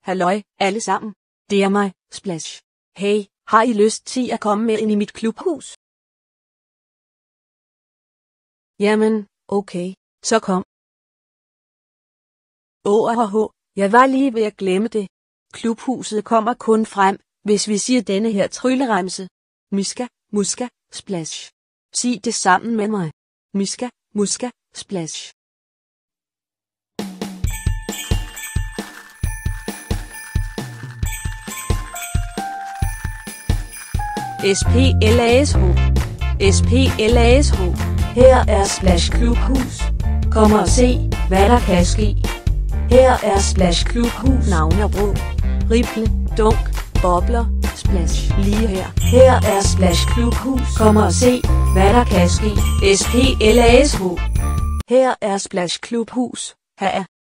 Halløj, alle sammen. Det er mig, Splash. Hey, har I lyst til at komme med ind i mit klubhus? Jamen, okay, så kom. Jeg var lige ved at glemme det. Klubhuset kommer kun frem, hvis vi siger denne her trylleremse. Miska, muska, splash. Sig det sammen med mig. Miska, muska, splash. SPLASH. SPLASH. Her er Splash Klubhus. Kom og se, hvad der kan ske. Her er Splash Klubhus. Navnebrug. Ripple, dunk, bobler, splash. Lige her. Her er Splash Klubhus. Kom og se, hvad der kan ske. SPLASH. Her er Splash Klubhus. Her er